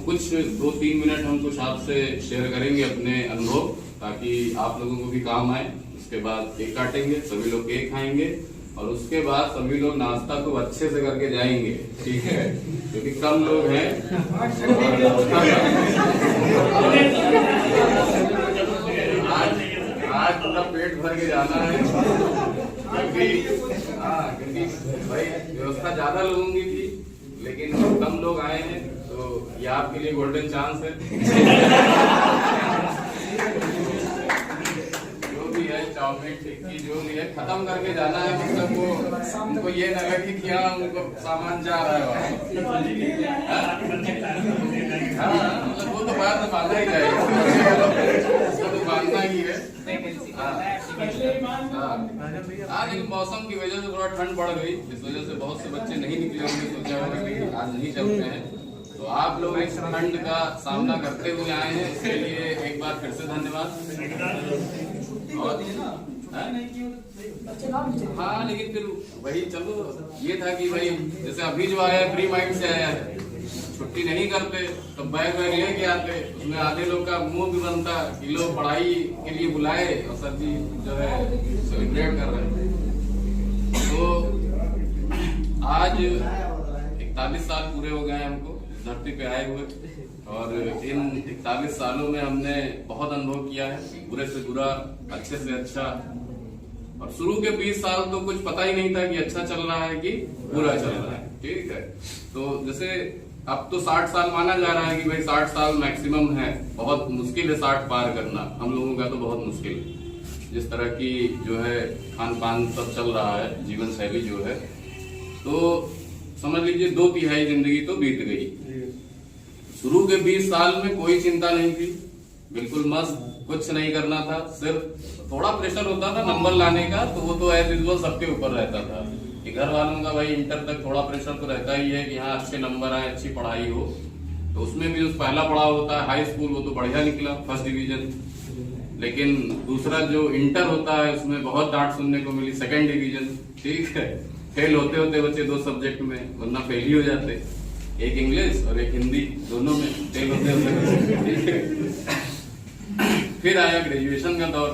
कुछ 2-3 मिनट हम कुछ आपसे शेयर करेंगे अपने अनुभव, ताकि आप लोगों को भी काम आए। उसके बाद केक काटेंगे, सभी लोग केक खाएंगे और उसके बाद सभी लोग नाश्ता खूब अच्छे से करके जाएंगे, ठीक है, क्योंकि कम लोग हैं। आज पूरा पेट भर के जाना है, क्योंकि भाई व्यवस्था ज्यादा लोगों की थी, लेकिन कम लोग आए हैं, तो ये आपके लिए गोल्डन चांस है। जो भी है चाउमीन टिक्की जो भी है खत्म करके जाना है, मतलब वो उनको ये ना लगे कि क्या उनको सामान जा रहा है। मतलब वो तो बाद में बांधा ही जाएगा, उसको तो बांधना ही है। लेकिन मौसम की वजह से थोड़ा ठंड बढ़ गई, इस वजह से बहुत से बच्चे नहीं निकले होंगे, सोचा होगा कि आज नहीं चलते हैं। तो आप लोग इस ठंड का सामना करते हुए आए हैं, इसके लिए एक बार फिर से धन्यवाद। और हाँ, लेकिन फिर वही चलो, ये था कि भाई जैसे अभी जो आया फ्री माइंड से आया है, छुट्टी नहीं करते तो बैग वैग लेके आते, उसमें आधे लोग का मुंह भी बनता कि लोग पढ़ाई के लिए बुलाए और सर जी जो है सेलिब्रेट कर रहे हैं। तो आज 41 साल पूरे हो गए हमको इस धरती पे आए हुए, और इन 41 सालों में हमने बहुत अनुभव किया है, बुरे से बुरा, अच्छे से अच्छा। और शुरू के 20 साल तो कुछ पता ही नहीं था कि अच्छा चल रहा है कि बुरा चल रहा है, ठीक है। तो जैसे अब तो 60 साल माना जा रहा है कि भाई 60 साल मैक्सिमम है, बहुत मुश्किल है 60 पार करना, हम लोगों का तो बहुत मुश्किल है। जिस तरह की जो है खान पान सब चल रहा है, जीवन शैली जो है, तो समझ लीजिए 2/3 जिंदगी तो बीत गई। शुरू के 20 साल में कोई चिंता नहीं थी, बिल्कुल मस्त, कुछ नहीं करना था, सिर्फ थोड़ा प्रेशर होता था नंबर लाने का, तो वो तो एज यूजुअल सबके ऊपर रहता था कि घर वालों का भाई इंटर तक थोड़ा प्रेशर तो रहता ही है कि हाँ अच्छे नंबर आए, अच्छी पढ़ाई हो। तो उसमें भी जो पहला पड़ाव होता है हाई स्कूल, वो तो बढ़िया निकला, फर्स्ट डिवीजन। लेकिन दूसरा जो इंटर होता है उसमें बहुत डांट सुनने को मिली, सेकंड डिवीजन, ठीक है। फेल होते होते बच्चे 2 सब्जेक्ट में, वरना फेल ही हो जाते, एक इंग्लिश और एक हिंदी, दोनों में फेल होते होते। फिर आया ग्रेजुएशन का दौर,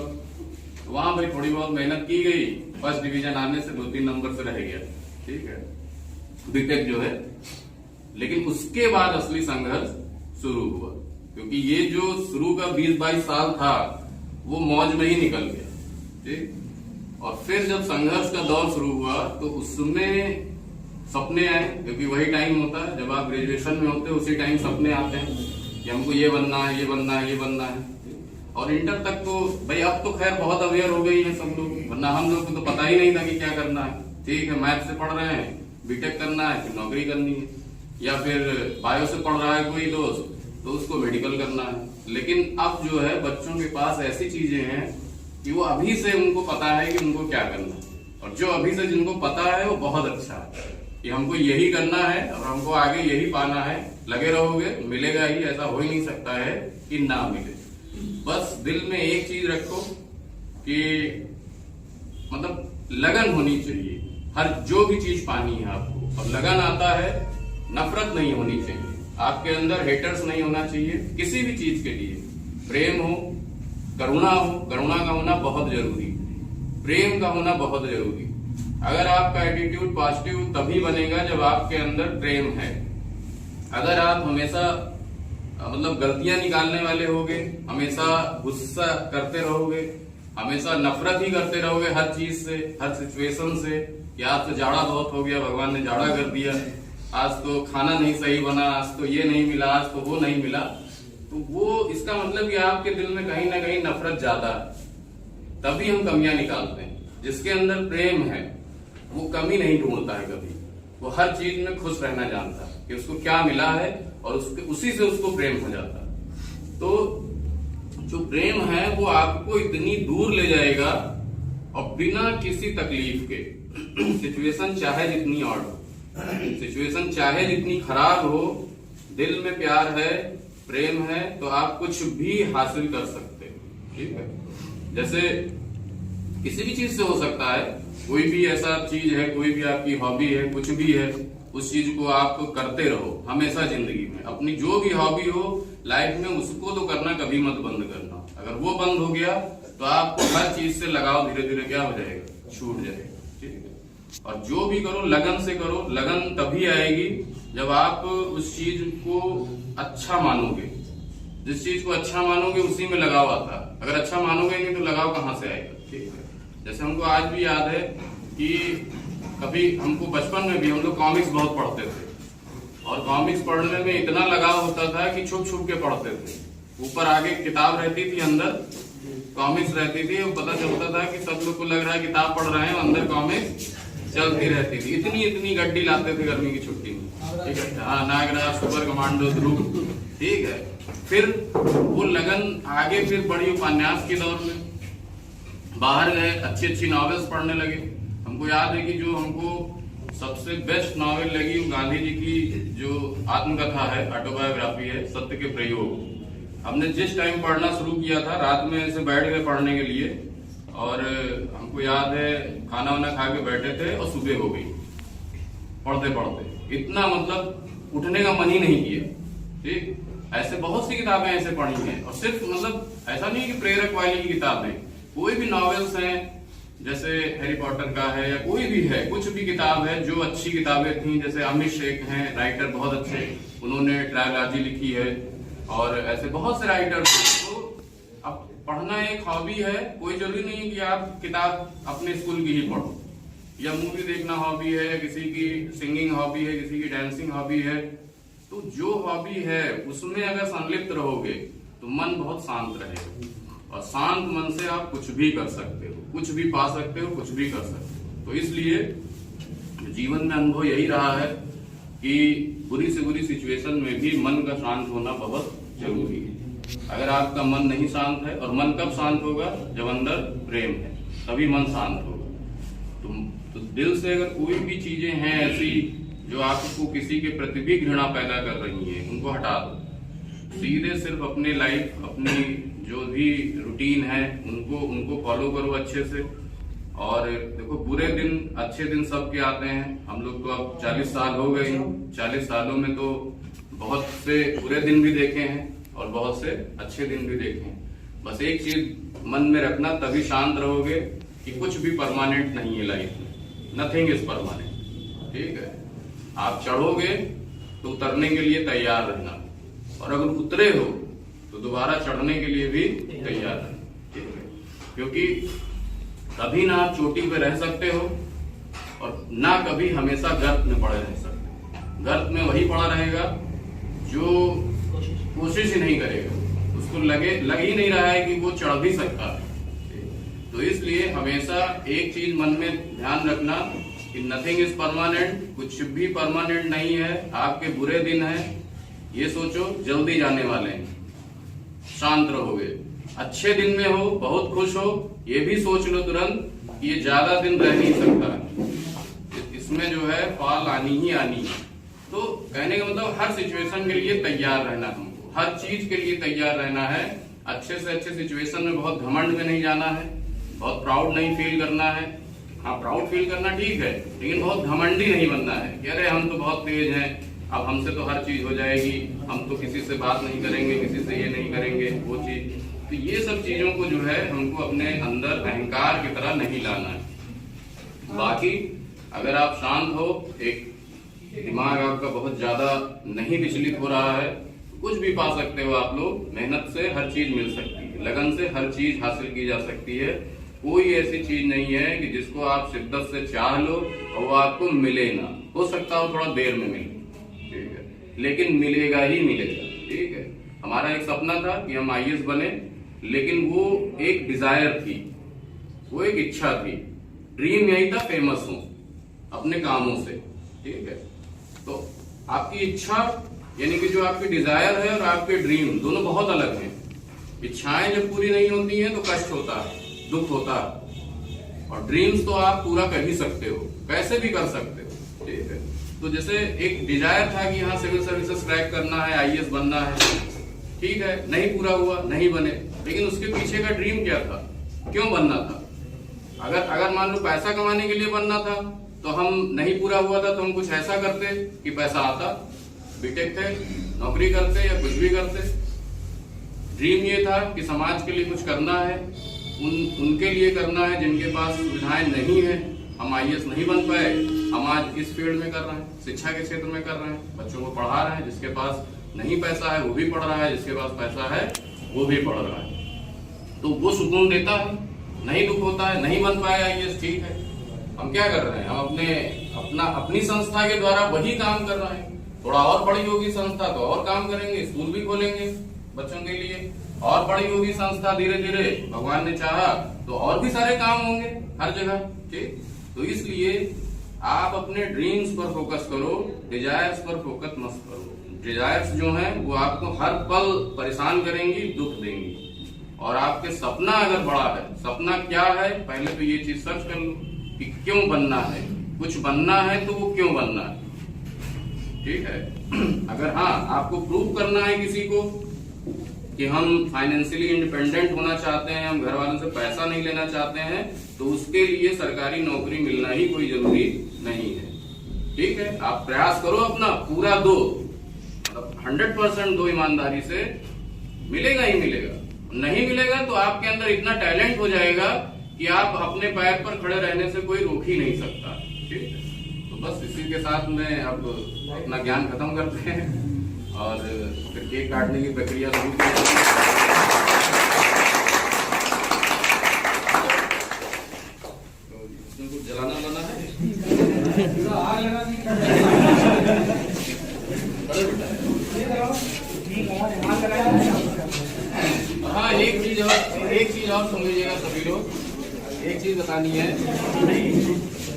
वहां भाई थोड़ी बहुत मेहनत की गई, फर्स्ट डिवीजन आने से 2-3 नंबर से रह गया, ठीक है, बीटेक जो है। लेकिन उसके बाद असली संघर्ष शुरू हुआ, क्योंकि ये जो शुरू का 20-22 साल था वो मौज में ही निकल गया, ठीक। और फिर जब संघर्ष का दौर शुरू हुआ तो उसमें सपने आए, क्योंकि वही टाइम होता है जब आप ग्रेजुएशन में होते हैं, उसी टाइम सपने आते हैं कि हमको ये बनना है, ये बनना है, ये बनना है। और इंटर तक तो भाई अब तो खैर बहुत अवेयर हो गई है सब लोग, वरना हम लोग को तो पता ही नहीं था कि क्या करना है, ठीक है। मैथ से पढ़ रहे हैं, बीटेक करना है, फिर नौकरी करनी है, या फिर बायो से पढ़ रहा है कोई दोस्त तो उसको मेडिकल करना है। लेकिन अब जो है बच्चों के पास ऐसी चीजें हैं कि वो अभी से उनको पता है कि उनको क्या करना है, और जो अभी से जिनको पता है वो बहुत अच्छा है कि हमको यही करना है और हमको आगे यही पाना है, लगे रहोगे मिलेगा ही, ऐसा हो ही नहीं सकता है कि ना मिले। बस दिल में एक चीज रखो कि मतलब लगन होनी चाहिए, हर जो भी चीज पानी है आपको, और लगन आता है, नफरत नहीं होनी चाहिए आपके अंदर, हेटर्स नहीं होना चाहिए किसी भी चीज के लिए। प्रेम हो, करुणा हो, करुणा का होना बहुत जरूरी, प्रेम का होना बहुत जरूरी। अगर आपका एटीट्यूड पॉजिटिव तभी बनेगा जब आपके अंदर प्रेम है। अगर आप हमेशा मतलब गलतियां निकालने वाले होगे, हमेशा गुस्सा करते रहोगे, हमेशा नफरत ही करते रहोगे हर चीज से, हर सिचुएशन से, कि आज तो जाड़ा बहुत हो गया, भगवान ने जाड़ा कर दिया, आज तो खाना नहीं सही बना, आज तो ये नहीं मिला, आज तो वो नहीं मिला, तो वो इसका मतलब कि आपके दिल में कहीं ना कहीं नफरत ज्यादा है। तभी हम कमियां निकालते हैं। जिसके अंदर प्रेम है वो कमी नहीं ढूंढता है कभी, वो हर चीज में खुश रहना जानता है कि उसको क्या मिला है, और उसी से उसको प्रेम हो जाता है। तो जो प्रेम है वो आपको इतनी दूर ले जाएगा, और बिना किसी तकलीफ के, सिचुएशन चाहे जितनी और हो, सिचुएशन चाहे जितनी खराब हो, दिल में प्यार है, प्रेम है, तो आप कुछ भी हासिल कर सकते हैं, ठीक है। जैसे किसी भी चीज से हो सकता है, कोई भी ऐसा चीज है, कोई भी आपकी हॉबी है, कुछ भी है, उस चीज को आप करते रहो हमेशा जिंदगी में। अपनी जो भी हॉबी हो लाइफ में उसको तो करना कभी मत बंद करना। अगर वो बंद हो गया तो आपको हर चीज से लगाव धीरे धीरे क्या हो जाएगा, छूट जाएगा। ठीक है, और जो भी करो लगन से करो। लगन तभी आएगी जब आप उस चीज को अच्छा मानोगे। जिस चीज को अच्छा मानोगे उसी में लगाव आता है। अगर अच्छा मानोगे नहीं तो लगाव कहाँ से आएगा। ठीक है, जैसे हमको आज भी याद है कि कभी हमको बचपन में भी हम लोग कॉमिक्स बहुत पढ़ते थे और कॉमिक्स पढ़ने में इतना लगाव होता था कि छुप छुप के पढ़ते थे। ऊपर आगे किताब रहती थी, अंदर कॉमिक्स रहती थी। पता चलता था कि सब लोग को लग रहा है किताब पढ़ रहे हैं, अंदर कॉमिक्स चलती रहती थी। इतनी इतनी गड्डी लाते थे गर्मी की छुट्टी में। ठीक है, हाँ, नागराज, सुपर कमांडो, ध्रुव। ठीक है, फिर वो लगन आगे फिर बढ़ी उपन्यास के दौर में, बाहर गए, अच्छी अच्छी नॉवेल्स पढ़ने लगे। हमको याद है कि जो हमको सबसे बेस्ट नॉवेल लगी वो गांधी जी की जो आत्मकथा है, ऑटोबायोग्राफी है, सत्य के प्रयोग। हमने जिस टाइम पढ़ना शुरू किया था रात में ऐसे बैठ गए पढ़ने के लिए और हमको याद है खाना वाना खा के बैठे थे और सुबह हो गई पढ़ते पढ़ते। इतना मतलब उठने का मन ही नहीं किया। ठीक, ऐसे बहुत सी किताबें ऐसे पढ़ी हैं और सिर्फ मतलब ऐसा नहीं कि प्रेरक वाली की किताबें, कोई भी नॉवेल्स हैं जैसे हैरी पॉटर का है या कोई भी है, कुछ भी किताब है जो अच्छी किताबें थी। जैसे अमित शेख हैं राइटर बहुत अच्छे, उन्होंने ट्रायलॉजी लिखी है और ऐसे बहुत से राइटर्स। तो अब पढ़ना एक हॉबी है, कोई जरूरी नहीं कि आप किताब अपने स्कूल की ही पढ़ो, या मूवी देखना हॉबी है, या किसी की सिंगिंग हॉबी है, किसी की डांसिंग हॉबी है। तो जो हॉबी है उसमें अगर संलिप्त रहोगे तो मन बहुत शांत रहेगा और शांत मन से आप कुछ भी कर सकते हो, कुछ भी पा सकते हो, कुछ भी कर सकते हो। तो इसलिए जीवन में अनुभव यही रहा है कि बुरी से बुरी सिचुएशन में भी मन का शांत होना बहुत जरूरी है। अगर आपका मन नहीं शांत है, और मन कब शांत होगा, जब अंदर प्रेम है, तभी मन शांत होगा। तो दिल से अगर कोई भी चीजें हैं ऐसी जो आपको किसी के प्रति भी घृणा पैदा कर रही है, उनको हटा दो। सीधे सिर्फ अपने लाइफ, अपनी जो भी रूटीन है उनको फॉलो करो अच्छे से। और देखो बुरे दिन अच्छे दिन सबके आते हैं। हम लोग तो अब 40 साल हो गए हैं, 40 सालों में तो बहुत से बुरे दिन भी देखे हैं और बहुत से अच्छे दिन भी देखे हैं। बस एक चीज मन में रखना, तभी शांत रहोगे कि कुछ भी परमानेंट नहीं है लाइफ में, नथिंग इज परमानेंट। ठीक है, आप चढ़ोगे तो उतरने के लिए तैयार रहना, और अगर उतरे हो तो दोबारा चढ़ने के लिए भी तैयार रहना। ठीक है, क्योंकि कभी ना आप चोटी पे रह सकते हो और ना कभी हमेशा गर्त में पड़े रह सकते। गर्त में वही पड़ा रहेगा जो कोशिश ही नहीं करेगा, उसको लग ही नहीं रहा है कि वो चढ़ भी सकता है। तो इसलिए हमेशा एक चीज मन में ध्यान रखना कि नथिंग इज परमानेंट, कुछ भी परमानेंट नहीं है। आपके बुरे दिन हैं, ये सोचो जल्दी जाने वाले हैं, शांत रहोगे। अच्छे दिन में हो, बहुत खुश हो, ये भी सोच लो तुरंत कि ये ज्यादा दिन रह नहीं सकता, इसमें जो है फॉल आनी ही आनी है। तो कहने का मतलब हर सिचुएशन के लिए तैयार रहना, हमको हर चीज के लिए तैयार रहना है। अच्छे से अच्छे सिचुएशन में बहुत घमंड में नहीं जाना है, बहुत प्राउड नहीं फील करना है। हाँ, प्राउड फील करना ठीक है, लेकिन बहुत घमंडी नहीं बनना है कि अरे हम तो बहुत तेज हैं, अब हमसे तो हर चीज हो जाएगी, हम तो किसी से बात नहीं करेंगे, किसी से ये नहीं करेंगे, वो चीज। तो ये सब चीजों को जो है हमको अपने अंदर अहंकार की तरह नहीं लाना है। बाकी अगर आप शांत हो, एक दिमाग आपका बहुत ज्यादा नहीं विचलित हो रहा है, कुछ भी पा सकते हो आप लोग। मेहनत से हर चीज मिल सकती है, लगन से हर चीज हासिल की जा सकती है। कोई ऐसी चीज नहीं है कि जिसको आप शिद्दत से चाह लो और वो आपको मिले ना। हो सकता हो थोड़ा देर में मिले, ठीक है, लेकिन मिलेगा ही मिलेगा। ठीक है, हमारा एक सपना था कि हम IAS बने, लेकिन वो एक डिजायर थी, वो एक इच्छा थी, ड्रीम यही था फेमस हूं अपने कामों से। ठीक है, तो आपकी इच्छा यानी कि जो आपकी डिजायर है और आपके ड्रीम दोनों बहुत अलग हैं। इच्छाएं जब पूरी नहीं होती हैं तो कष्ट होता है, दुख होता है, और ड्रीम्स तो आप पूरा कर ही सकते हो, कैसे भी कर सकते हो। ठीक है, तो जैसे एक डिजायर था कि हाँ सिविल सर्विसेज क्रैक करना है, IAS बनना है, ठीक है, नहीं पूरा हुआ, नहीं बने, लेकिन उसके पीछे का ड्रीम क्या था, क्यों बनना था? अगर मान लो पैसा कमाने के लिए बनना था तो हम नहीं पूरा हुआ था तो हम कुछ ऐसा करते कि पैसा आता, बीटेक थे, नौकरी करते या कुछ भी करते। ड्रीम ये था कि समाज के लिए कुछ करना है, उनके लिए करना है जिनके पास सुविधाएं नहीं है। हम आईएएस नहीं बन पाए, हम आज इस फील्ड में कर रहे हैं, शिक्षा के क्षेत्र में कर रहे हैं, बच्चों को पढ़ा रहे हैं। जिसके पास नहीं पैसा है वो भी पढ़ रहा है, जिसके पास पैसा है वो भी पढ़ रहा है। तो वो सुकून देता है, नहीं दुख होता है। नहीं बन पाया आईएएस, ठीक है, हम क्या कर रहे हैं, हम अपनी संस्था के द्वारा वही काम कर रहे हैं। थोड़ा और बड़ी होगी संस्था तो और काम करेंगे, स्कूल भी खोलेंगे बच्चों के लिए, और बड़ी होगी संस्था धीरे धीरे, भगवान ने चाहा तो और भी सारे काम होंगे हर जगह, ठीक। तो इसलिए आप अपने ड्रीम्स पर फोकस करो, डिजायर्स पर फोकस मत करो। डिजायर्स जो हैं वो आपको हर पल परेशान करेंगी, दुख देंगी। और आपके सपना अगर बड़ा है, सपना क्या है, पहले तो ये चीज सर्च कर लो कि क्यों बनना है। कुछ बनना है तो वो क्यों बनना है, ठीक है। अगर हाँ आपको प्रूव करना है किसी को कि हम फाइनेंशियली इंडिपेंडेंट होना चाहते हैं, हम घर वालों से पैसा नहीं लेना चाहते हैं, तो उसके लिए सरकारी नौकरी मिलना ही कोई जरूरी नहीं है, ठीक है। आप प्रयास करो, अपना पूरा दो, मतलब 100% दो ईमानदारी से, मिलेगा ही मिलेगा। नहीं मिलेगा तो आपके अंदर इतना टैलेंट हो जाएगा कि आप अपने पैर पर खड़े रहने से कोई रोक ही नहीं सकता, ठीक है। तो बस इसी के साथ में अब अपना ज्ञान खत्म करते हैं और फिर केक काटने की प्रक्रिया शुरू की जाएगी। तो इसमें कुछ जलाना लाना है, हाँ एक चीज और सुन लीजिएगा सभी लोग, एक चीज बतानी है।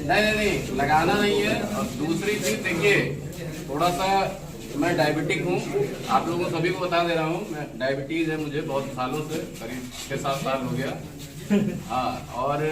नहीं लगाना नहीं है। और दूसरी चीज देखिए, थोड़ा सा मैं डायबिटिक हूँ, आप लोगों सभी को बता दे रहा हूँ, मैं डायबिटीज है मुझे बहुत सालों से, करीब 6-7 साल हो गया। हाँ, और